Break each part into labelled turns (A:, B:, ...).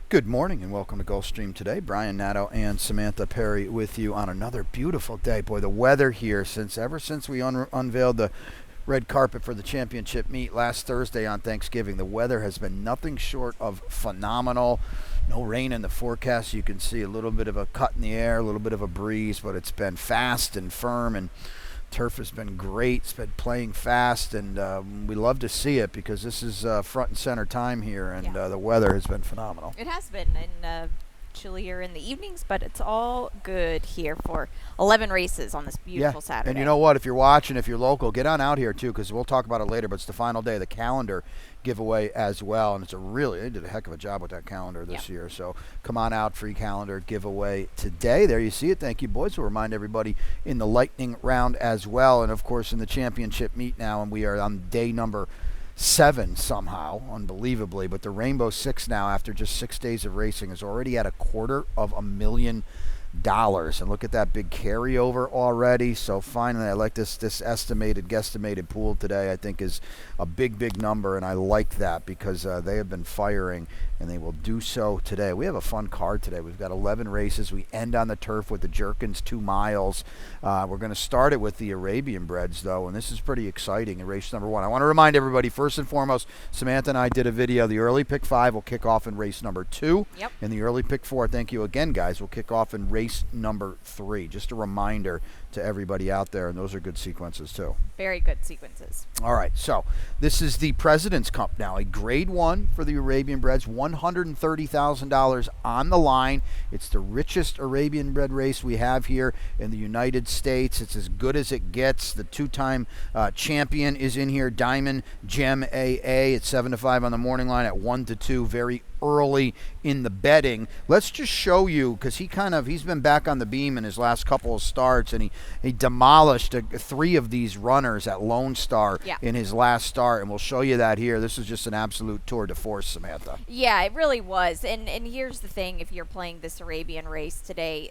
A: Good morning and welcome to Gulfstream today. Brian Nato and Samantha Perry with you on another beautiful day. Boy, the weather here ever since we unveiled the red carpet for the championship meet last Thursday on Thanksgiving, the weather has been nothing short of phenomenal. No rain in the forecast. You can see a little bit of a cut in the air, a little bit of a breeze, but it's been fast and firm, and turf has been great. It's been playing fast, and we love to see it because this is front and center time here, and the weather has been phenomenal.
B: It has been, and chillier in the evenings, but it's all good here for 11 races on this beautiful Saturday.
A: And you know what? If you're watching, if you're local, get on out here too, because we'll talk about it later, but it's the final day of the calendar giveaway as well, and they did a heck of a job with that calendar this year. So come on out, free calendar giveaway today. There you see it. Thank you, boys. We'll remind everybody in the lightning round as well, and of course in the championship meet now, and we are on day number 7 somehow, unbelievably, but the Rainbow Six now, after just 6 days of racing, is already at $250,000. And look at that big carryover already. So finally, I like this guesstimated pool today. I think is a big number, and I like that because they have been firing, and they will do so today. We have a fun card today. We've got 11 races. We end on the turf with the Jerkins 2 miles. We're going to start it with the Arabian Breds, though, and this is pretty exciting in race number 1. I want to remind everybody, first and foremost, Samantha and I did a video. The early pick 5 will kick off in race number 2.
B: Yep.
A: And the early pick 4, thank you again, guys, will kick off in race number 3. Just a reminder to everybody out there, and those are good sequences too.
B: Very good sequences.
A: All right, so this is the President's Cup now, a grade 1 for the Arabian Breds, $130,000 on the line. It's the richest Arabian Bred race we have here in the United States. It's as good as it gets. The 2-time champion is in here, Diamond Gem AA. It's 7-5 on the morning line at 1-2, very early in the betting. Let's just show you, because he's been back on the beam in his last couple of starts, and he demolished 3 of these runners at Lone Star in his last start, and we'll show you that here. This is just an absolute tour de force, Samantha.
B: Yeah, it really was. And here's the thing, if you're playing this Arabian race today,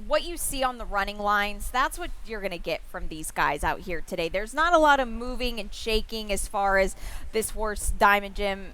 B: what you see on the running lines, that's what you're going to get from these guys out here today. There's not a lot of moving and shaking as far as this horse, Diamond Gem,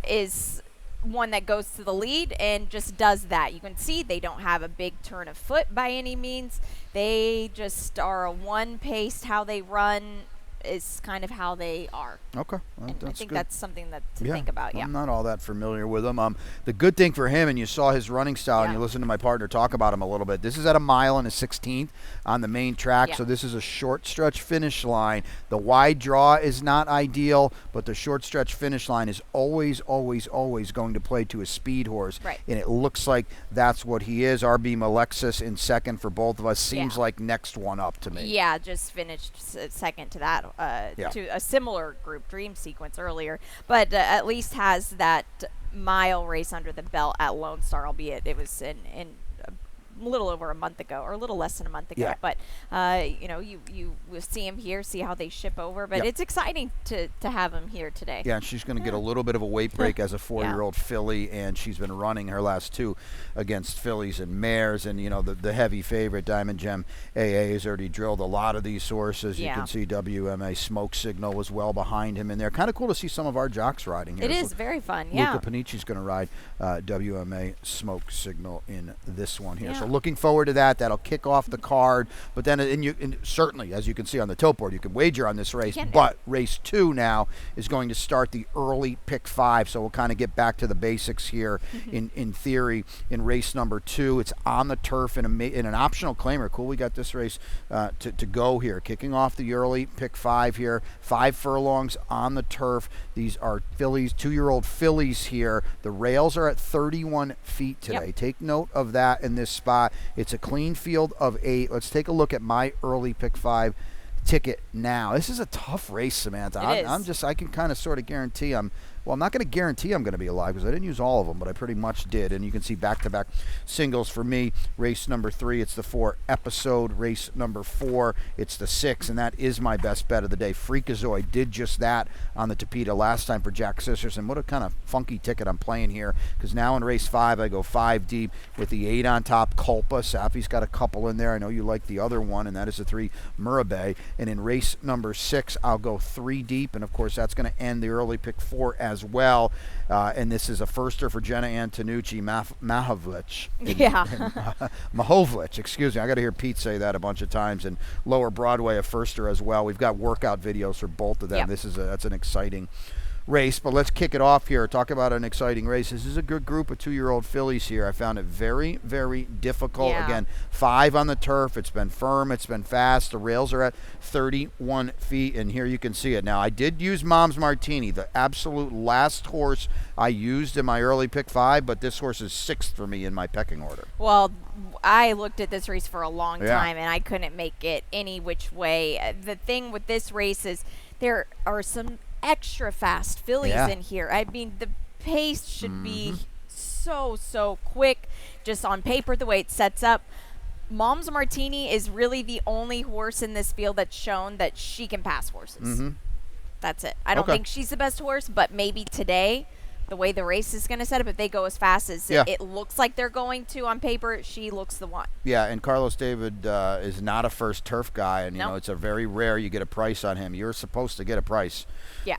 B: is one that goes to the lead and just does that. You can see they don't have a big turn of foot by any means. They just are a one-paced. How they run is kind of how they are.
A: Okay. Well,
B: and I think
A: good.
B: that's something to think about.
A: I'm not all that familiar with him. The good thing for him, and you saw his running style, and you listened to my partner talk about him a little bit, this is at a mile and a 16th on the main track, so this is a short stretch finish line. The wide draw is not ideal, but the short stretch finish line is always going to play to a speed horse, and it looks like that's what he is. RB Alexis in second for both of us. Seems like next one up to me.
B: Yeah, just finished second to that. To a similar group dream sequence earlier, but at least has that mile race under the belt at Lone Star, albeit it was in a little over a month ago, or a little less than a month ago. But you will see him here, see how they ship over. But it's exciting to have him here today.
A: Yeah, and she's going to get a little bit of a weight break as a 4-year-old filly, and she's been running her last 2 against fillies and mares. And the heavy favorite, Diamond Gem AA, has already drilled a lot of these horses. You can see WMA Smoke Signal was well behind him in there. Kind of cool to see some of our jocks riding here.
B: It is very fun. Yeah,
A: Luca Panici's going to ride WMA Smoke Signal in this one here. So looking forward to that. That'll kick off the card. But then, and certainly, as you can see on the tote board, you can wager on this race. But race 2 now is going to start the early pick 5. So we'll kind of get back to the basics here in theory. In race number 2, it's on the turf in an optional claimer. Cool, we got this race to go here. Kicking off the early pick 5 here. 5 furlongs on the turf. These are fillies, 2-year-old fillies here. The rails are at 31 feet today. Take note of that in this spot. It's a clean field of 8. Let's take a look at my early pick 5 ticket now. This is a tough race, Samantha. I can kind of sort of guarantee I'm not going to guarantee I'm going to be alive because I didn't use all of them, but I pretty much did. And you can see back-to-back singles for me. Race number 3, it's the 4 episode. Race number 4, it's the 6, and that is my best bet of the day. Freakazoid did just that on the Tapeta last time for Jack Sisters, and what a kind of funky ticket I'm playing here, because now in race 5, I go 5 deep with the 8 on top, Culpa. Safi's got a couple in there. I know you like the other one, and that is the 3 Murabe. And in race number 6, I'll go 3 deep, and of course that's going to end the early pick 4 as as well. And this is a firster for Jenna Antonucci Mahovlich. Mahovlich, excuse me. I got to hear Pete say that a bunch of times. And Lower Broadway, a firster as well. We've got workout videos for both of them.
B: Yep.
A: That's an exciting race, but let's kick it off here. Talk about an exciting race. This is a good group of 2-year-old fillies here. I found it very, very difficult.
B: Yeah.
A: Again, 5 on the turf. It's been firm. It's been fast. The rails are at 31 feet, and here you can see it. Now, I did use Mom's Martini, the absolute last horse I used in my early pick 5, but this horse is 6th for me in my pecking order.
B: Well, I looked at this race for a long time, and I couldn't make it any which way. The thing with this race is there are some extra fast fillies in here. I mean, the pace should be so quick just on paper, the way it sets up. Mom's Martini is really the only horse in this field that's shown that she can pass horses. That's it. I don't think she's the best horse, but maybe today, the way the race is going to set up, if they go as fast as it looks like they're going to on paper, she looks the one.
A: Yeah, and Carlos David is not a first turf guy, and you know it's a very rare you get a price on him. You're supposed to get a price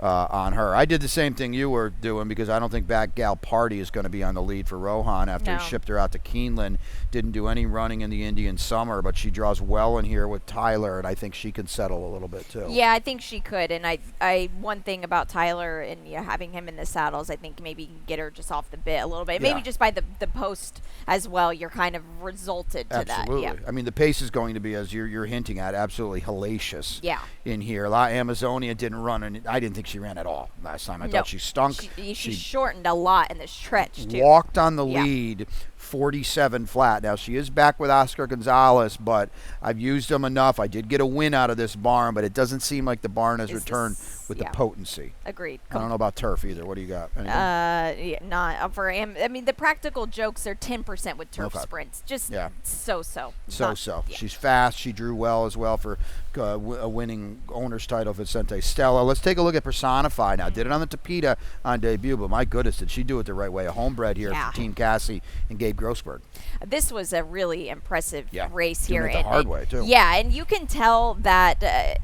A: on her. I did the same thing you were doing because I don't think Back Gal Party is going to be on the lead for Rohan after he shipped her out to Keeneland. Didn't do any running in the Indian Summer, but she draws well in here with Tyler, and I think she can settle a little bit too.
B: Yeah, I think she could, and I one thing about Tyler and having him in the saddles, I think maybe you can get her just off the bit a little bit. Maybe just by the post as well, you're kind of resulted to that.
A: Absolutely. I mean, the pace is going to be, as you're hinting at, absolutely hellacious in here. La Amazonia didn't run, and I didn't think she ran at all last time. I thought she stunk.
B: She shortened a lot in the stretch, too.
A: Walked on the lead. 47 flat. Now, she is back with Oscar Gonzalez, but I've used him enough. I did get a win out of this barn, but it doesn't seem like the barn has returned with the potency.
B: Agreed.
A: I don't know about turf either. What do you got?
B: Not for him. I mean, the practical jokes are 10% with turf sprints. Just so-so.
A: So-so. She's fast. She drew well as well for a winning owner's title, Vicente Stella. Let's take a look at Personify now. Did it on the Tapeta on debut, but my goodness, did she do it the right way? A homebred here for Team Cassie and Gabe Grossberg.
B: This was a really impressive race here.
A: Doing it the hard way, too.
B: Yeah, and you can tell that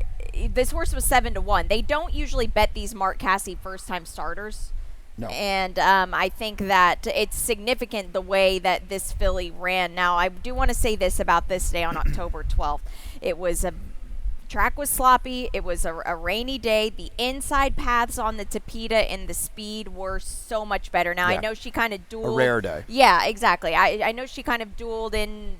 B: this horse was 7-1. They don't usually bet these Mark Cassie first-time starters.
A: No.
B: And I think that it's significant the way that this filly ran. Now, I do want to say this about this day on October 12th. It was track was sloppy. It was a rainy day. The inside paths on the Tapeta and the speed were so much better. Now, I know she kind of dueled.
A: A rare day.
B: Yeah, exactly. I know she kind of dueled in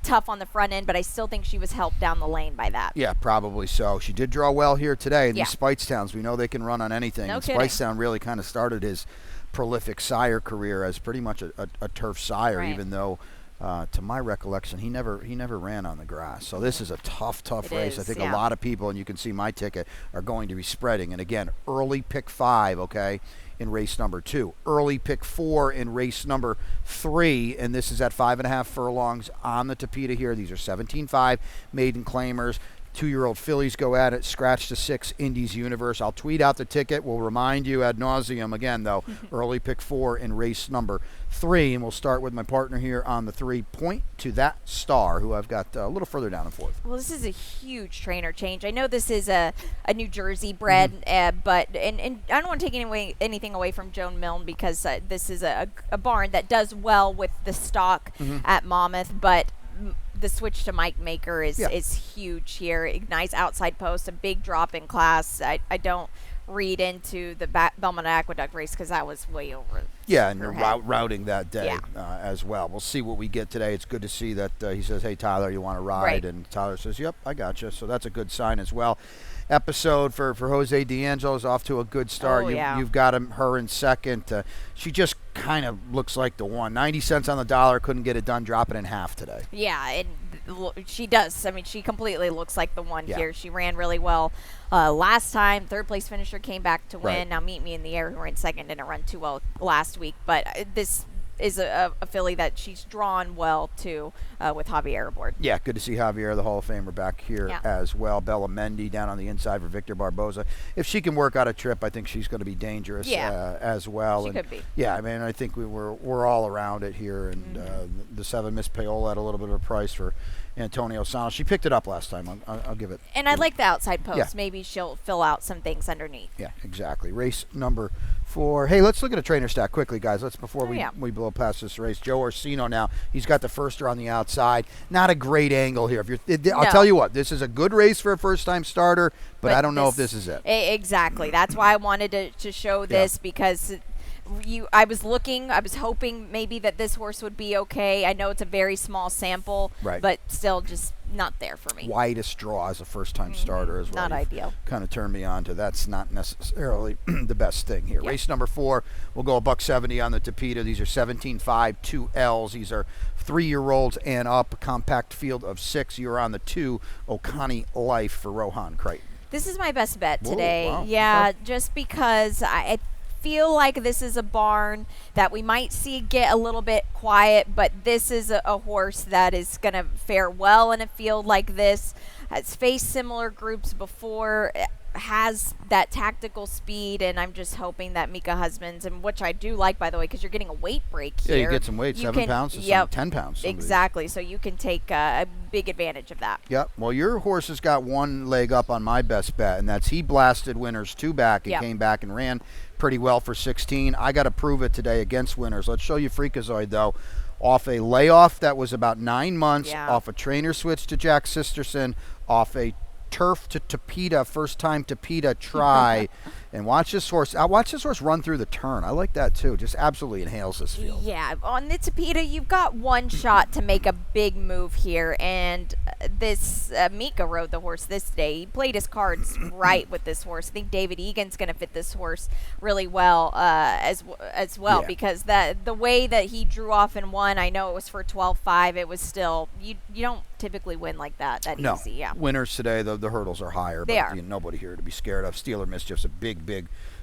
B: tough on the front end, but I still think she was helped down the lane by that.
A: Yeah, probably so. She did draw well here today. And these Spicetowns, we know they can run on anything.
B: No
A: and
B: kidding.
A: Spicetown really kind of started his prolific sire career as pretty much a turf sire, even though to my recollection, he never ran on the grass. So this is a tough race. I think a lot of people, and you can see my ticket, are going to be spreading. And again, early pick 5, in race number 2. Early pick 4 in race number 3, and this is at 5.5 furlongs on the Tapeta here. These are 17.5 maiden claimers. 2-year-old fillies go at it, scratch to 6, Indies Universe. I'll tweet out the ticket. We'll remind you ad nauseum again, though. Early pick 4 in race number 3, and we'll start with my partner here on the 3. Point to That Star, who I've got a little further down in 4th.
B: Well, this is a huge trainer change. I know this is a New Jersey bred, but and I don't want to take anything away from Joan Milne because this is a barn that does well with the stock at Monmouth, but the switch to Mike Maker is huge here. Nice outside post, a big drop in class. I don't read into the Belmont Aqueduct race because that was way over.
A: Yeah, and routing that day as well. We'll see what we get today. It's good to see that he says, hey, Tyler, you want to ride?
B: Right.
A: And Tyler says, yep, I got you. So that's a good sign as well. Episode for Jose D'Angelo's off to a good start. You've got her in second. She just kind of looks like the one. 90 cents on the dollar, couldn't get it done, drop it in half today.
B: Yeah, and she does. I mean, she completely looks like the one here. She ran really well last time. Third place finisher came back to win. Now Meet Me in the Air, who ran second, didn't run too well last week. But this is a filly that she's drawn well to with Javier aboard. Yeah,
A: good to see Javier, the Hall of Famer, back here as well. Bella Mendy down on the inside for Victor Barboza. If she can work out a trip, I think she's going to be dangerous as well.
B: She could be.
A: Yeah, I mean, I think we're all around it here. And the 7 Miss Paola at a little bit of a price for Antonio Santos. She picked it up last time. I'll give it.
B: And I like the outside post. Maybe she'll fill out some things underneath.
A: Yeah, exactly. Race number Hey, let's look at a trainer stack quickly, guys. Before
B: yeah.
A: we blow past this race. Joe Orsino now. He's got the firster on the outside. Not a great angle here. I'll tell you what, this is a good race for a first-time starter, but I don't know if this is it.
B: Exactly. That's why I wanted to show this because I was hoping maybe that this horse would be okay. I know it's a very small sample, but still just not there for me.
A: Widest draw as a first-time starter as well.
B: Not ideal.
A: Kind of turned me on to that's not necessarily the best thing here. Yep. Race number 4, we'll go $170 on the Tapeta. These are 17.5, 2 L's. These are 3-year-olds and up. A compact field of 6. You're on the 2 Okani Life for Rohan Creighton.
B: This is my best bet today.
A: Wow.
B: Yeah, just because I feel like this is a barn that we might see get a little bit quiet, but this is a horse that is going to fare well in a field like this. Has faced similar groups before, has that tactical speed, and I'm just hoping that Mika Husbands, and which I do like, by the way, because you're getting a weight break here.
A: Yeah, you get some weight, 7 pounds to 10 pounds.
B: Exactly, so you can take a big advantage of that.
A: Yep. Well, your horse has got one leg up on my best bet, and that's he blasted Winners 2 back and came back and ran pretty well for 16. I got to prove it today against Winners. Let's show you Freakazoid, though. Off a layoff that was about 9 months, off a trainer switch to Jack Sisterson, off a turf to Tapeta, first time Tapeta try. And watch this horse run through the turn. I like that too. Just absolutely inhales this field.
B: Yeah, on the Tapeta, you've got one shot to make a big move here, and this Mika rode the horse this day. He played his cards right with this horse. I think David Egan's going to fit this horse really well as well because the way that he drew off and won, I know it was for 12.5. It was still you don't typically win like that easy. Yeah,
A: Winners today, the hurdles are higher.
B: They are.
A: Nobody here to be scared of. Steeler Mischief's a big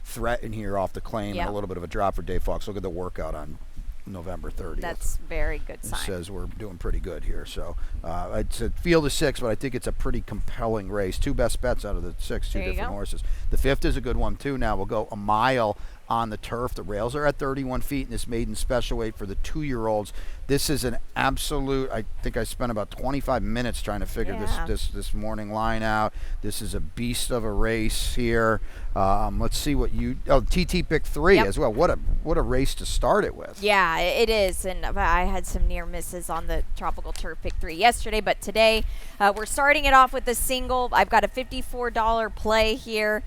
A: threat in here off the claim, and a little bit of a drop for Dave Fox. Look at the workout on November 30th.
B: That's very good sign.
A: It says we're doing pretty good here. So it's a field of 6, but I think it's a pretty compelling race. 2 best bets out of the 6, 2 different horses. The 5th is a good one too. Now we'll go a mile on the turf. The rails are at 31 feet in this maiden special weight for the 2-year-olds. This is an absolute, I think I spent about 25 minutes trying to figure this morning line out. This is a beast of a race here. Let's see what TT picked 3 as well. What a race to start it with.
B: Yeah, it is. And I had some near misses on the Tropical Turf pick 3 yesterday, but today we're starting it off with a single. I've got a $54 play here.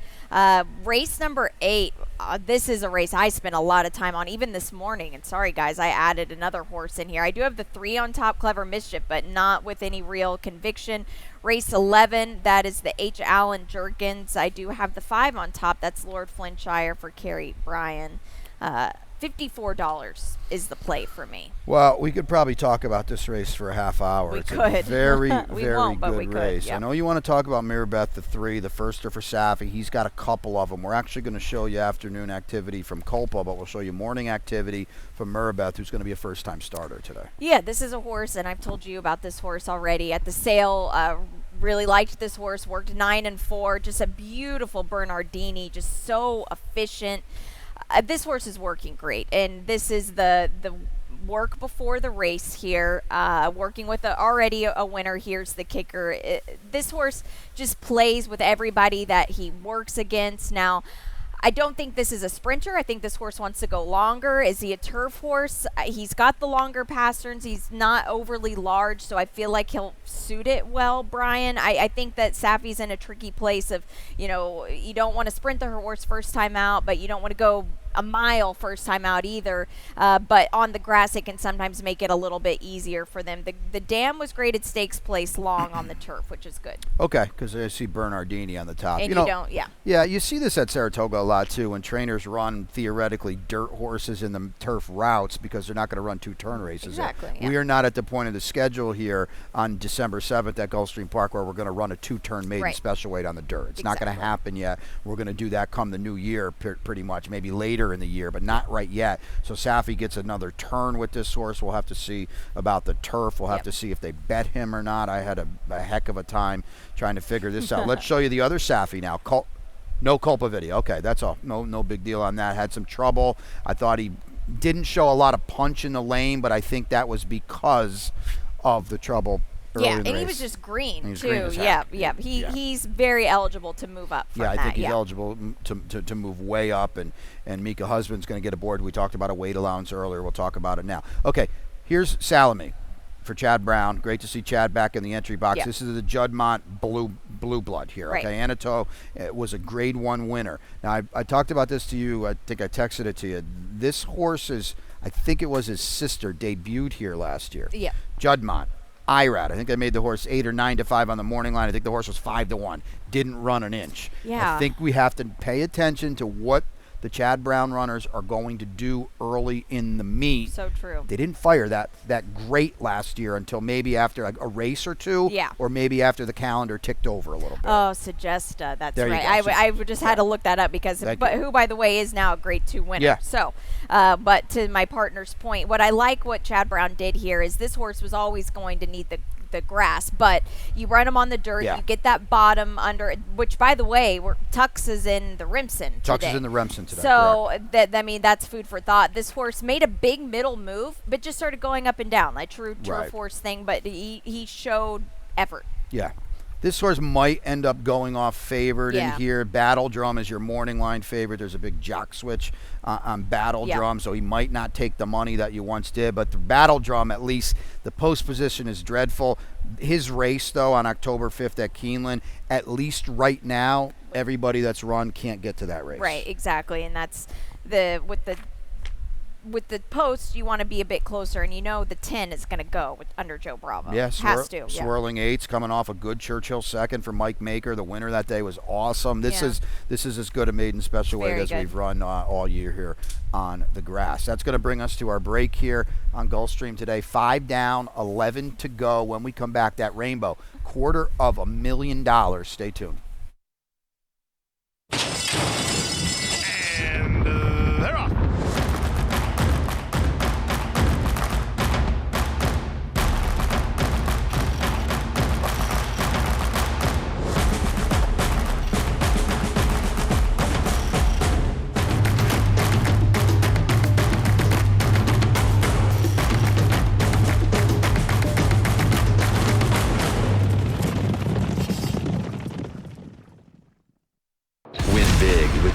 B: Race number 8. This is a race I spent a lot of time on, even this morning. And sorry, guys, I added another horse in here. I do have the 3 on top, Clever Mischief, but not with any real conviction. Race 11, that is the H. Allen Jerkins. I do have the 5 on top. That's Lord Flintshire for Carrie Bryan. $54 is the play for me.
A: Well, we could probably talk about this race for a half hour. It's a very, very good race. I know you want to talk about Mirabeth, the 3, the firster for Safi. He's got a couple of them. We're actually going to show you afternoon activity from Culpa, but we'll show you morning activity from Mirabeth, who's going to be a first-time starter today.
B: Yeah, this is a horse, and I've told you about this horse already at the sale. Really liked this horse, worked 9 and 4, just a beautiful Bernardini, just so efficient. This horse is working great, and this is the work before the race here, working with already a winner. Here's the kicker. This horse just plays with everybody that he works against. Now, I don't think this is a sprinter. I think this horse wants to go longer. Is he a turf horse? He's got the longer pasterns. He's not overly large, so I feel like he'll suit it well, Brian. I think that Safi's in a tricky place of, you don't want to sprint the horse first time out, but you don't want to go a mile first time out either. But on the grass, it can sometimes make it a little bit easier for them. The dam was graded stakes place long on the turf, which is good.
A: Okay, because I see Bernardini on the top.
B: And you don't,
A: Yeah, you see this at Saratoga a lot too when trainers run theoretically dirt horses in the turf routes because they're not going to run 2 turn races.
B: Exactly.
A: We are not at the point of the schedule here on December 7th at Gulfstream Park where we're going to run a 2-turn maiden special weight on the dirt. It's not going to happen yet. We're going to do that come the new year pretty much, maybe later in the year, but not right yet. So Safi gets another turn with this horse. We'll have to see about the turf. We'll have to see if they bet him or not. I had a heck of a time trying to figure this out. Let's show you the other Safi now. No Culpa video. Okay, that's all. No big deal on that. Had some trouble. I thought he didn't show a lot of punch in the lane, but I think that was because of the trouble
B: Yeah,
A: in the
B: and he
A: race.
B: was just green,
A: And he's
B: too.
A: green as
B: Yeah,
A: heck.
B: He's very eligible to move up from
A: Yeah, I
B: that.
A: think he's eligible to move way up, and Mika Husband's going to get aboard. We talked about a weight allowance earlier. We'll talk about it now. Okay, here's Salome for Chad Brown. Great to see Chad back in the entry box.
B: Yep.
A: This is the Juddmonte blue blood here.
B: Right.
A: Okay, Anatole was a Grade 1 winner. Now, I talked about this to you. I think I texted it to you. This horse is, I think it was his sister, debuted here last year.
B: Yeah.
A: Juddmonte. IRAD. I think they made the horse 8 or 9 to 5 on the morning line. I think the horse was 5 to 1. Didn't run an inch.
B: Yeah.
A: I think we have to pay attention to what the Chad Brown runners are going to do early in the meet.
B: So true.
A: They didn't fire that great last year until maybe after like a race or two.
B: Yeah.
A: Or maybe after the calendar ticked over a little bit.
B: Oh, Sagesta. That's
A: There you
B: right.
A: go.
B: I just had to look that up because, who, by the way, is now a Grade 2 winner.
A: Yeah.
B: So, but to my partner's point, what I like what Chad Brown did here is this horse was always going to need the grass, but you run him on the dirt, you get that bottom under, which, by the way, Tux is in the Remsen
A: Tux
B: today.
A: is in the Remsen today.
B: So that's food for thought. This horse made a big middle move, but just started going up and down, like true turf horse thing, but he showed effort.
A: Yeah. This horse might end up going off favored in here. Battle Drum is your morning line favorite. There's a big jock switch on Battle Drum, so he might not take the money that you once did. But the Battle Drum, at least, the post position is dreadful. His race, though, on October 5th at Keeneland, at least right now, everybody that's run can't get to that race.
B: Right, exactly. And that's with the post, you want to be a bit closer, and the 10 is going to go under Joe Bravo.
A: Yeah,
B: has to.
A: Swirling eights coming off a good Churchill second for Mike Maker. The winner that day was awesome. This is as good a maiden special weight as we've run all year here on the grass. That's going to bring us to our break here on Gulfstream today. 5 down, 11 to go. When we come back, that rainbow, $250,000. Stay tuned.
C: And they're off.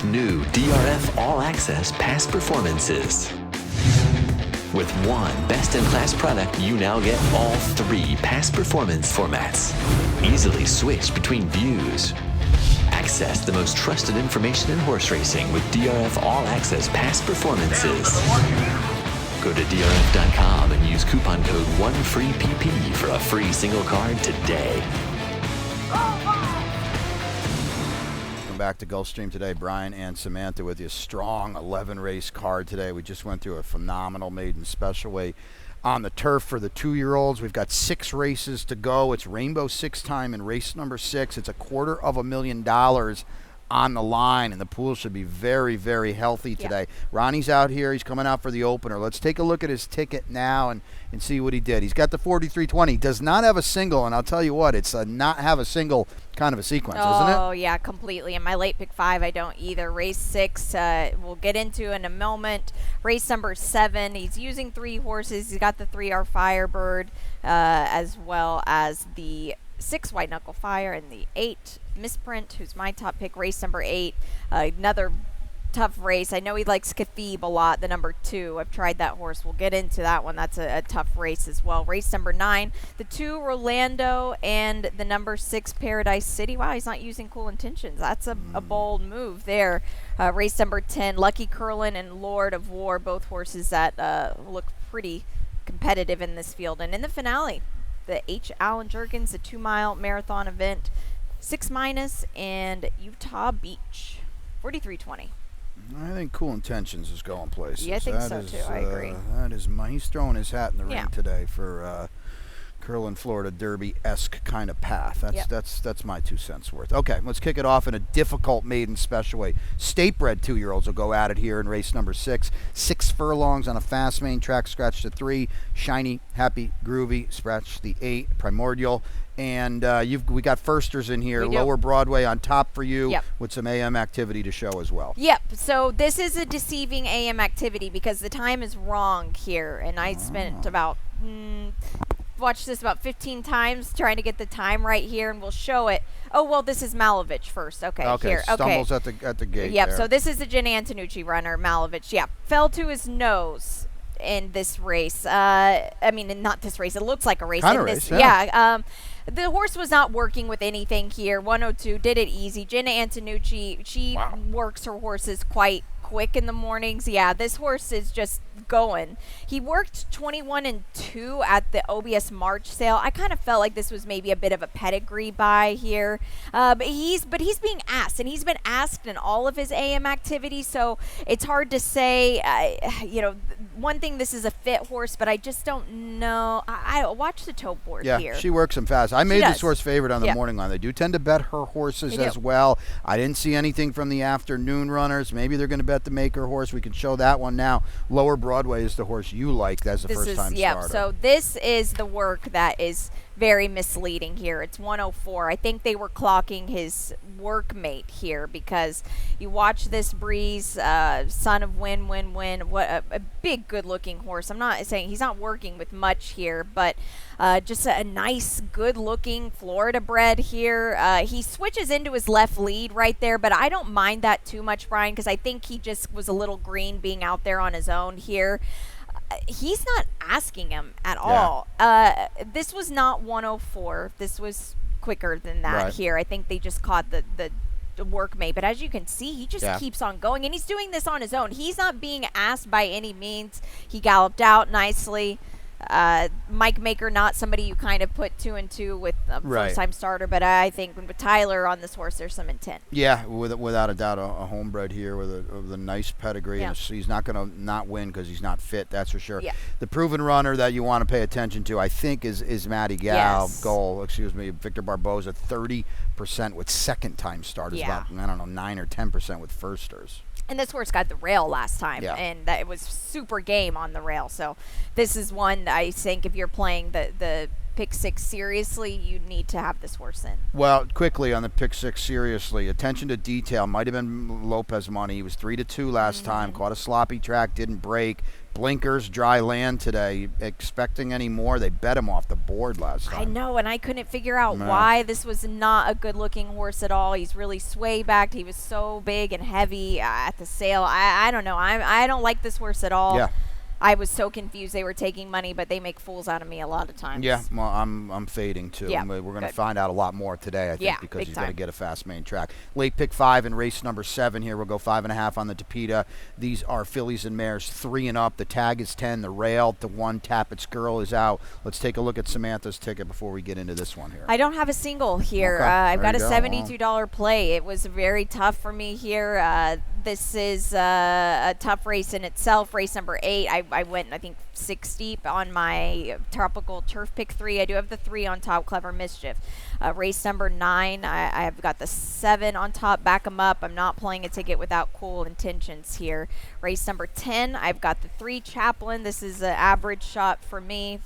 D: New DRF All Access Past Performances. With one best-in-class product, you now get all 3 past performance formats. Easily switch between views. Access the most trusted information in horse racing with DRF All Access Past Performances. Go to DRF.com and use coupon code 1FREEPP for a free single card today.
A: Back to Gulfstream today. Brian and Samantha with you. Strong 11 race card today. We just went through a phenomenal maiden special weight on the turf for the 2-year-olds. We've got 6 races to go. It's Rainbow 6 time in race number 6. It's $250,000 on the line, and the pool should be very, very healthy today. Ronnie's out here. He's coming out for the opener. Let's take a look at his ticket now and see what he did. He's got the 4320. Does not have a single, and I'll tell you what, it's a not have a single kind of a sequence, isn't it?
B: Oh, yeah, completely. And my late pick 5, I don't either. Race 6, we'll get into in a moment. Race number 7, he's using 3 horses. He's got the 3R Firebird, as well as the 6 White Knuckle Fire and the 8 Misprint, who's my top pick. Race number 8, another tough race. I know he likes Khabib a lot, the number 2. I've tried that horse. We'll get into that one. That's a tough race as well. Race number 9, the 2 Rolando and the number 6 Paradise City. Wow, he's not using Cool Intentions. That's a bold move there. Race number 10, Lucky Curlin and Lord of War, both horses that look pretty competitive in this field. And in the finale, the H. Allen Jergens, the 2-mile marathon event, 6- and Utah Beach, 4320.
A: I think Cool Intentions is going places.
B: Yeah, I think so too. I agree.
A: That is he's throwing his hat in the ring today for Curlin Florida Derby-esque kind of path. That's my 2 cents worth. Okay, let's kick it off in a difficult maiden special weight. State-bred 2-year-olds will go at it here in race number 6. 6 furlongs on a fast main track, scratch to 3. Shiny, Happy, Groovy, scratch the 8. Primordial. And we got firsters in here. Lower Broadway on top for you with some AM activity to show as well.
B: Yep. So this is a deceiving AM activity because the time is wrong here. And I spent about watched this about 15 times trying to get the time right here, and we'll show it. Oh, well, this is Malovich first. Okay, here.
A: Stumbles at the gate.
B: Yep,
A: there.
B: so this is the Jen Antonucci runner, Malovich. Yeah, fell to his nose in this race. I mean, not this race. It looks like a race.
A: Kind of race, yeah.
B: The horse was not working with anything here. 102, did it easy. Jenna Antonucci, she works her horses quite quick in the mornings. Yeah, this horse is just going. He worked 21-2 at the OBS March sale. I kind of felt like this was maybe a bit of a pedigree buy here, but he's being asked, and he's been asked in all of his AM activities. So it's hard to say. One thing, this is a fit horse, but I just don't know. I watch the tote board here.
A: Yeah, she works him fast. I made this horse favorite on the morning line. They do tend to bet her horses as well. I didn't see anything from the afternoon runners. Maybe they're going to bet the maker horse. We can show that one now. Lower Broadway is the horse you like. That's the first-time starter.
B: So this is the work that is very misleading here. It's 104. I think they were clocking his workmate here, because you watch this Breeze, son of Win. What a big, good-looking horse. I'm not saying he's not working with much here, but just a nice, good-looking Florida bred here. He switches into his left lead right there, but I don't mind that too much, Brian, because I think he just was a little green being out there on his own here. He's not asking him at all. This was not 104. This was quicker than that here. I think they just caught the workmate. But as you can see, he just keeps on going, and he's doing this on his own. He's not being asked by any means. He galloped out nicely. Mike Maker, not somebody you kind of put 2 and 2 with a first-time starter, but I think with Tyler on this horse, there's some intent.
A: Yeah, without a doubt, a homebred here with a nice pedigree. Yeah. And he's not going to not win because he's not fit, that's for sure. Yeah. The proven runner that you want to pay attention to, I think, is Matty Victor Barboza, 30% with second-time starters, about, 9 or 10% with firsters.
B: And this horse got the rail last time, and it was super game on the rail. So this is one that I think if you're playing the pick 6 seriously, you need to have this horse in.
A: Well, quickly on the pick 6 seriously, attention to detail. Might have been Lopez money. He was 3-2 last time. Caught a sloppy track, didn't break. Blinkers, dry land today. Expecting any more? They bet him off the board last time.
B: I know, and I couldn't figure out why. This was not a good-looking horse at all. He's really sway-backed. He was so big and heavy at the sale. I don't know. I don't like this horse at all.
A: Yeah.
B: I was so confused. They were taking money, but they make fools out of me a lot of times.
A: Yeah, well, I'm fading too.
B: Yeah,
A: we're going to find out a lot more today, I think, because he's going to get a fast main track. Late pick 5 in race number 7 here. We'll go 5.5 on the Tapeta. These are fillies and mares 3 and up. The tag is 10. The rail to 1. Tappett's Girl is out. Let's take a look at Samantha's ticket before we get into this one here.
B: I don't have a single here.
A: Okay.
B: I've got a $72 play. It was very tough for me here. This is a tough race in itself. Race number 8, I went, I think, 6 deep on my tropical turf pick 3. I do have the 3 on top, Clever Mischief. Race number 9, I have got the 7 on top, back them up. I'm not playing a ticket without Cool Intentions here. Race number 10, I've got the 3 Chaplain. This is an average shot for me.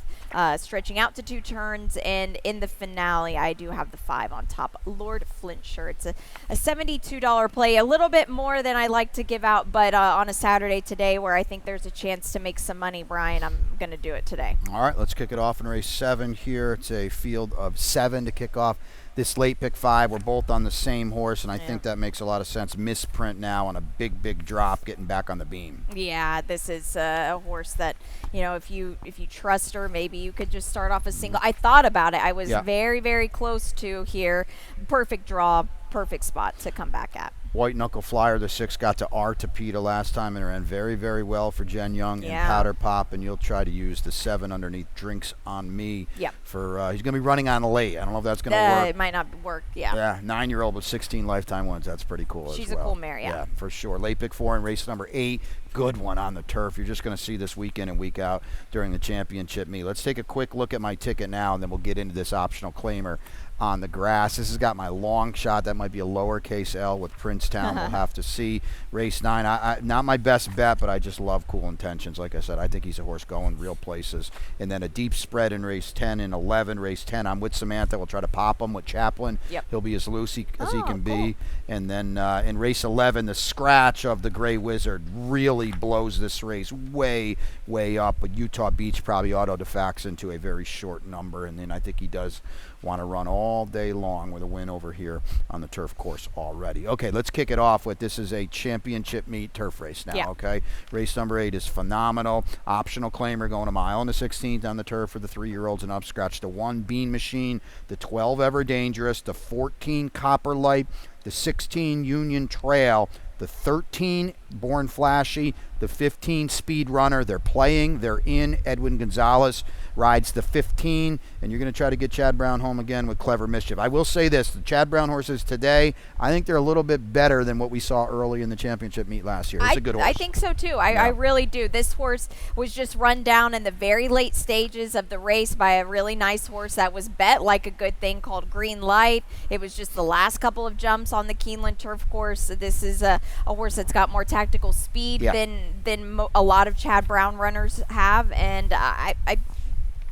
B: Stretching out to 2 turns, and in the finale I do have the 5 on top, Lord Flintshire. It's a $72 play, a little bit more than I like to give out, but on a Saturday today where I think there's a chance to make some money, Brian, I'm going to do it today.
A: All right, let's kick it off in race 7 here. It's a field of 7 to kick off this late pick 5. We're both on the same horse, and I think that makes a lot of sense. Misprint now on a big drop, getting back on the beam.
B: Yeah, this is a horse that, if you trust her, maybe you could just start off a single. I thought about it. I was very, very close to here. Perfect draw, perfect spot to come back at.
A: White Knuckle Flyer, the 6, got to our Tapeta last time and ran very, very well for Jen Young and Powder Pop, and you'll try to use the 7 underneath Drinks on Me.
B: Yep.
A: For he's going to be running on late. I don't know if that's going to work.
B: It might not work, Yeah,
A: 9-year-old with 16 lifetime wins. That's pretty cool as well.
B: She's a cool mare,
A: Yeah, for sure. Late pick 4 in race number 8. Good one on the turf. You're just going to see this week in and week out during the championship meet. Let's take a quick look at my ticket now, and then we'll get into this optional claimer. on the grass. This has got my long shot. That might be a lowercase L with Princetown. We'll have to see. Race 9, I not my best bet, but I just love Cool Intentions. Like I said, I think he's a horse going real places. And then a deep spread in race 10 and 11. Race 10, I'm with Samantha. We'll try to pop him with Chaplin.
B: Yep.
A: He'll be as loose as he can
B: cool.
A: be. And then in race 11, the scratch of the Gray Wizard really blows this race way, way up. But Utah Beach probably auto-defacts into a very short number. And then I think he does want to run all day long with a win over here on the turf course already. Okay, let's kick it off with, this is a championship meet turf race now, okay? Race number 8 is phenomenal. Optional claimer going a mile and the 16th on the turf for the 3-year-olds and up. Scratch the 1 Bean Machine, the 12 Ever Dangerous, the 14 Copper Light, the 16 Union Trail, the 13 Born Flashy, the 15 Speed Runner. They're playing, they're in. Edwin Gonzalez rides the 15, and you're going to try to get Chad Brown home again with Clever Mischief. I will say this, the Chad Brown horses today, I think they're a little bit better than what we saw early in the championship meet last year. It's a good horse.
B: I think so too. I really do. This horse was just run down in the very late stages of the race by a really nice horse that was bet like a good thing called Green Light. It was just the last couple of jumps on the Keeneland turf course. This is a horse that's got more tactical speed than a lot of Chad Brown runners have, and I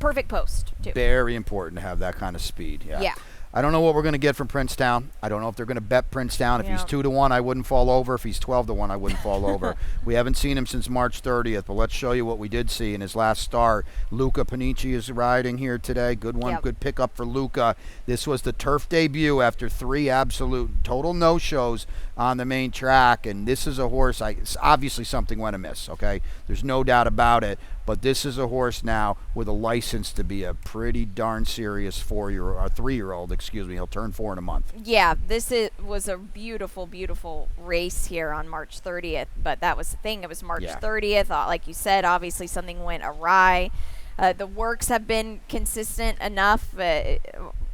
B: perfect post too.
A: Very important to have that kind of speed.
B: Yeah.
A: I don't know what we're going to get from Princetown. I don't know if they're going to bet Princetown. If he's 2-1, I wouldn't fall over. If he's 12-1, I wouldn't fall over. We haven't seen him since March 30th, but let's show you what we did see in his last start. Luca Panici is riding here today. Good one, good pickup for Luca. This was the turf debut after 3 absolute total no-shows on the main track, and this is a horse, obviously something went amiss, okay? There's no doubt about it, but this is a horse now with a license to be a pretty darn serious 3-year-old, excuse me. He'll turn 4 in a month.
B: Yeah, was a beautiful, beautiful race here on March 30th, but that was the thing. It was March 30th. Like you said, obviously something went awry. The works have been consistent enough.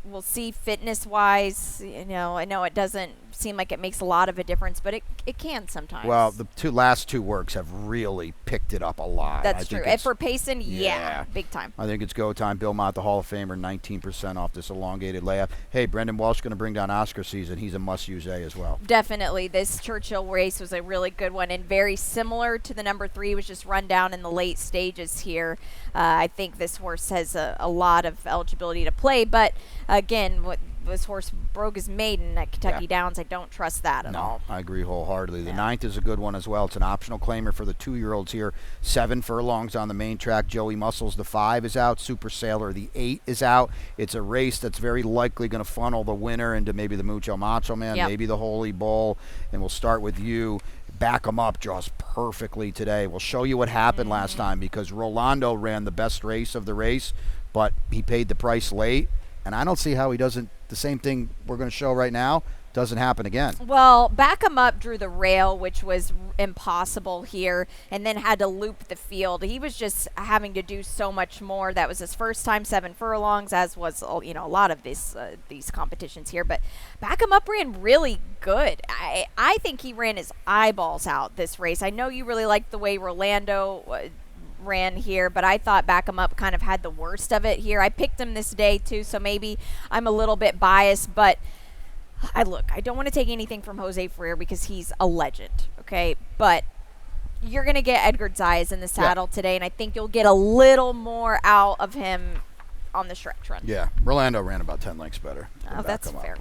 B: We'll see fitness-wise. I know it doesn't seem like it makes a lot of a difference, but it can sometimes.
A: Well, the last 2 works have really picked it up a lot.
B: That's true. And for Payson, big time.
A: I think it's go time. Bill Mott, the Hall of Famer, 19% off this elongated layup. Hey, Brendan Walsh going to bring down Oscar season. He's a must-use A as well.
B: Definitely. This Churchill race was a really good one and very similar to the number 3, was just run down in the late stages here. I think this horse has a lot of eligibility to play, but again, this horse broke his maiden at Kentucky Downs. I don't trust that at all.
A: I agree wholeheartedly. The 9th is a good one as well. It's an optional claimer for the 2-year-olds here. 7 furlongs on the main track. Joey Muscles, the 5 is out. Super Sailor, the 8 is out. It's a race that's very likely going to funnel the winner into maybe the Mucho Macho Man, maybe the Holy Bull. And we'll start with you. Back 'em Up draws perfectly today. We'll show you what happened last time, because Rolando ran the best race of the race, but he paid the price late. And I don't see how he doesn't. The same thing we're going to show right now doesn't happen again.
B: Well, Back 'em Up drew the rail, which was impossible here, and then had to loop the field. He was just having to do so much more. That was his first time 7 furlongs, as was a lot of these competitions here. But Back 'em Up ran really good. I think he ran his eyeballs out this race. I know you really liked the way Rolando ran here, but I thought Back 'em Up kind of had the worst of it here. I picked him this day too, so maybe I'm a little bit biased, but I don't want to take anything from Jose Freire because he's a legend, okay? But you're going to get Edgar Zayas in the saddle today, and I think you'll get a little more out of him on the stretch run.
A: Yeah, Rolando ran about 10 lengths better.
B: Oh, that's fair.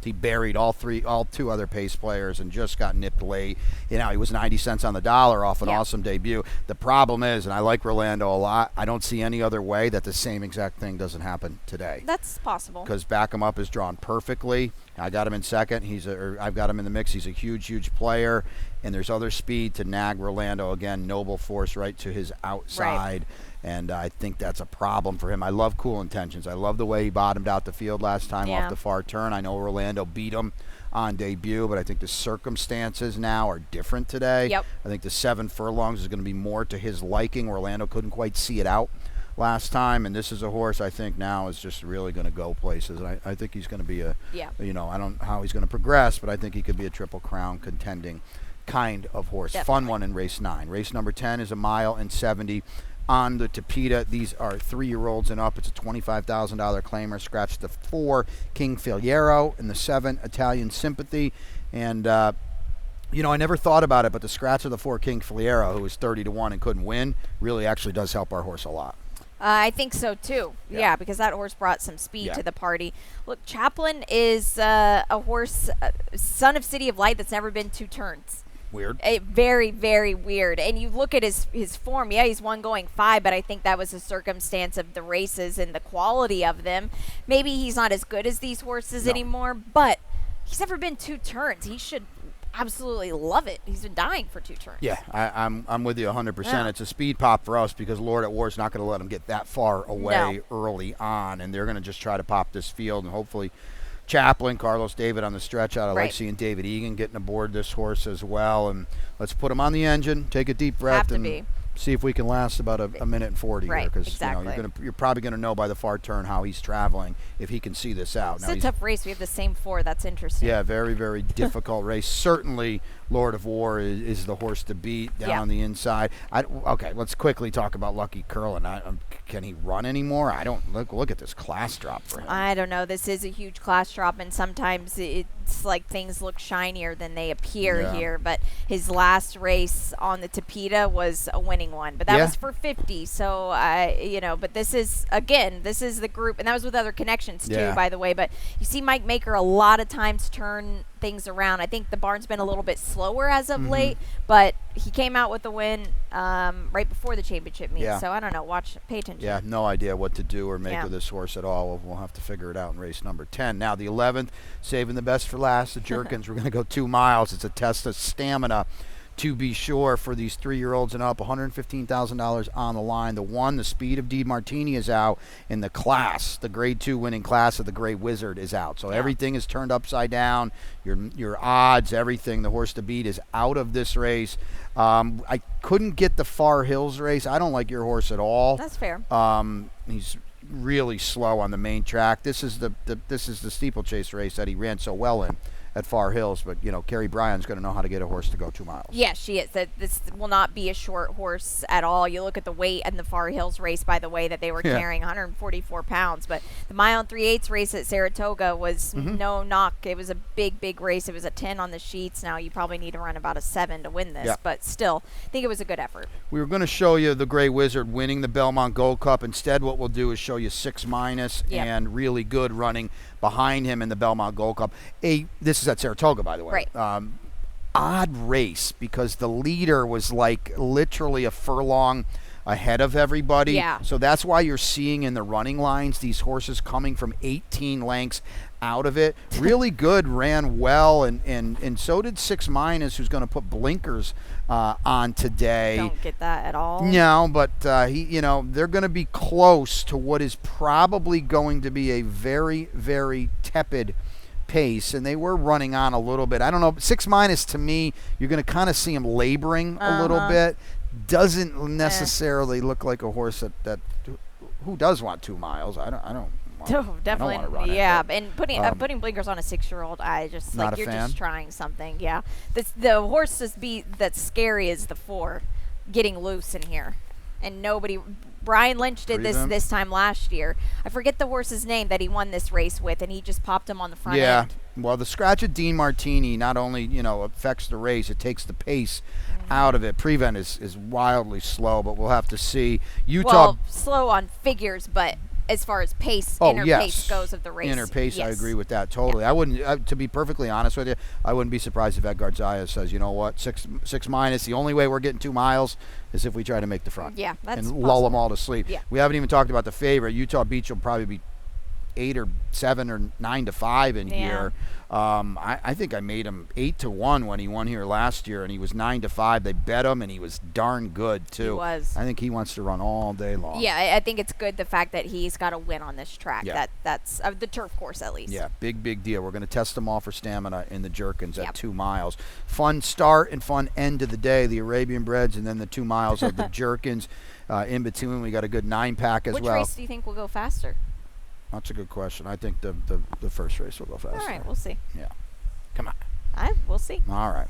A: He buried all 2 other pace players and just got nipped late. He was 90 cents on the dollar off an awesome debut. The problem is, and I like Rolando a lot, I don't see any other way that the same exact thing doesn't happen today.
B: That's possible.
A: Because Back 'em Up is drawn perfectly. I got him in second. I've got him in the mix. He's a huge, huge player. And there's other speed to nag Rolando. Again, noble force right to his outside. Right. And I think that's a problem for him. I love Cool Intentions. I love the way he bottomed out the field last time off the far turn. I know Rolando beat him on debut, but I think the circumstances now are different today.
B: Yep.
A: I think the 7 furlongs is going to be more to his liking. Rolando couldn't quite see it out last time, and this is a horse I think now is just really going to go places. And I think he's going to be I don't know how he's going to progress, but I think he could be a Triple Crown contending kind of horse.
B: Definitely.
A: Fun one in race 9. Race number 10 is a mile and 70. on the Tapeta. These are 3-year-olds and up. It's a $25,000 claimer. Scratch the 4 King Filiero and the 7 Italian Sympathy. And you know, I never thought about it, but the scratch of the 4 King Filiero, who was 30-1 and couldn't win, really actually does help our horse a lot.
B: I think so too. Yeah, because that horse brought some speed to the party. Look, Chaplin is a horse, son of City of Light, that's never been 2 turns.
A: Weird.
B: Very, very weird. And you look at his form. Yeah, he's won going 5, but I think that was a circumstance of the races and the quality of them. Maybe he's not as good as these horses anymore, but he's never been 2 turns. He should absolutely love it. He's been dying for 2 turns.
A: Yeah, I'm with you 100%. Yeah. It's a speed pop for us because Lord at War's not going to let him get that far away early on, and they're going to just try to pop this field, and hopefully Chaplin, Carlos David on the stretch out. I like seeing David Egan getting aboard this horse as well, and let's put him on the engine, take a deep breath, and see if we can last about a minute and 40 here, because you know, you're probably going to know by the far turn how he's traveling if he can see this out.
B: It's a tough race. We have the same 4. That's interesting.
A: Yeah, very, very difficult race. Certainly, Lord of War is the horse to beat down on the inside. Okay, let's quickly talk about Lucky Curlin. Can he run anymore? I don't look at this class drop for him.
B: I don't know. This is a huge class drop, and sometimes it's like things look shinier than they appear here. But his last race on the Tapeta was a winning one, but that was for 50. So you know, but this is the group, and that was with other connections too, by the way. But you see Mike Maker a lot of times turn things around. I think the barn's been a little bit slower as of late, but he came out with the win right before the championship meet. So I don't know. Pay attention.
A: Yeah, no idea what to do or make of this horse at all. We'll have to figure it out in race number 10. Now the 11th, saving the best for last, the Jerkins. We're going to go 2 miles. It's a test of stamina, to be sure, for these 3-year-olds and up. $115,000 on the line. The Speed of D Martini is out, in the class, the Grade 2 winning class of the Gray Wizard is out. So everything is turned upside down. Your odds, everything. The horse to beat is out of this race. I couldn't get the Far Hills race. I don't like your horse at all.
B: That's fair.
A: He's really slow on the main track. This is the steeplechase race that he ran so well in at Far Hills, but you know, Carrie Bryan's going to know how to get a horse to go 2 miles.
B: Yeah, she is. This will not be a short horse at all. You look at the weight in the Far Hills race, by the way, that they were carrying 144 pounds, but the mile and 3/8 race at Saratoga was no knock. It was a big race. It was a 10 on the sheets. Now you probably need to run about a 7 to win this, but still, I think it was a good effort. We
A: were going to show you the Gray Wizard winning the Belmont Gold Cup. Instead, what we'll do is show you 6 minus and really good running behind him in the Belmont Gold Cup. This is at Saratoga, by the way.
B: Right.
A: Odd race because the leader was like literally a furlong ahead of everybody.
B: Yeah.
A: So that's why you're seeing in the running lines these horses coming from 18 lengths out of it. Really good, ran well, and so did 6 minus, who's going to put blinkers on today.
B: Don't get that at all.
A: No, but they're going to be close to what is probably going to be a very, very tepid pace, and they were running on a little bit. I don't know. 6 minus, to me, you're going to kind of see him laboring a little bit. Doesn't necessarily look like a horse that who does want 2 miles. I don't.
B: Definitely,
A: I don't run
B: and putting blinkers on a 6-year-old, I just
A: not
B: like you're
A: fan.
B: Just trying something. Yeah, the horse that's scary is the 4 getting loose in here, and nobody. Brian Lynch did this time last year. I forget the horse's name that he won this race with, and he just popped him on the front end.
A: Well, the scratch of Dean Martini not only affects the race, it takes the pace out of it. Prevent is wildly slow, but we'll have to see.
B: Well, slow on figures, but as far as pace, pace goes of the race.
A: Inner pace, I agree with that totally. I wouldn't, to be perfectly honest with you, I wouldn't be surprised if Edgar Zayas says, you know what, 6 minus, the only way we're getting 2 miles is if we try to make the front.
B: Yeah, that's
A: and
B: possible.
A: Lull them all to sleep.
B: Yeah.
A: We haven't even talked about the favorite. Utah Beach will probably be 8 or 7 or 9 to 5 in here. I think I made him 8 to 1 when he won here last year, and he was 9 to 5. They bet him, and he was darn good too.
B: He was.
A: I think he wants to run all day long.
B: Yeah, I think it's good the fact that he's got a win on this track.
A: Yeah.
B: That's the turf course at least.
A: Yeah, big deal. We're going to test them all for stamina in the Jerkins at 2 miles. Fun start and fun end of the day. The Arabian Breds and then the 2 miles of the Jerkins. In between, we got a good 9-pack as well.
B: Which race do you think will go faster?
A: That's a good question. I think the first race will go faster.
B: All right, we'll see.
A: Yeah. Come on.
B: We'll see.
A: All right.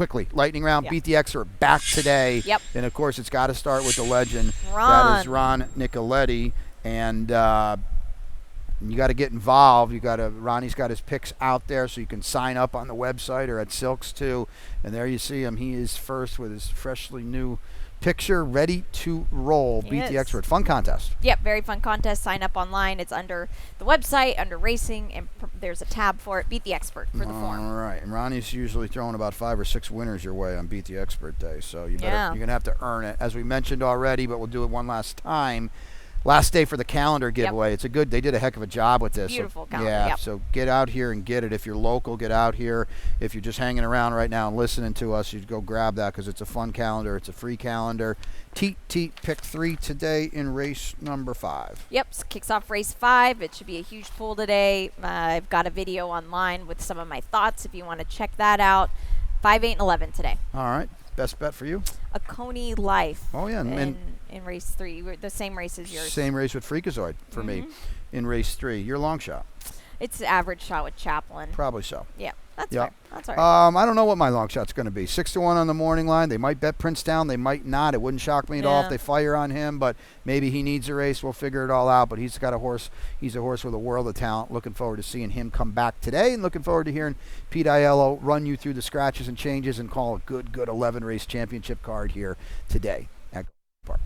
A: quickly, lightning round.
B: Yep.
A: Beat the Expert back today.
B: Yep.
A: And of course, it's got to start with the legend.
B: Ron.
A: That is Ron Nicoletti, and you got to get involved. Ronnie's got his picks out there, so you can sign up on the website or at Silks too. And there you see him. He is first with his freshly new picture, ready to roll. Beat the Expert. Fun contest.
B: Yep, very fun contest. Sign up online. It's under the website, under racing, and there's a tab for it. Beat the Expert for the form.
A: All right. And Ronnie's usually throwing about 5 or 6 winners your way on Beat the Expert Day. So you're going to have to earn it, as we mentioned already, but we'll do it one last time. Last day for the calendar giveaway.
B: Yep.
A: They did a heck of a job with this.
B: Beautiful
A: so,
B: calendar.
A: Yeah,
B: yep.
A: So get out here and get it. If you're local, get out here. If you're just hanging around right now and listening to us, you'd go grab that because it's a fun calendar. It's a free calendar. Teat pick 3 today in race number 5.
B: Yep, kicks off race 5. It should be a huge pool today. I've got a video online with some of my thoughts if you want to check that out. 5, 8, and 11 today.
A: All right. Best bet for you?
B: A Coney Life.
A: Oh, yeah.
B: In race 3. The same race as yours.
A: Same race with Freakazoid for me in race 3. Your long shot?
B: It's average shot with Chaplin.
A: Probably so.
B: Yeah, that's fair. That's all right.
A: I don't know what my long shot's going to be. 6-1 on the morning line. They might bet Prince down. They might not. It wouldn't shock me at all if they fire on him, but maybe he needs a race. We'll figure it all out, but he's got a horse. He's a horse with a world of talent. Looking forward to seeing him come back today, and looking forward to hearing Pete Aiello run you through the scratches and changes and call a good 11-race championship card here today at Park.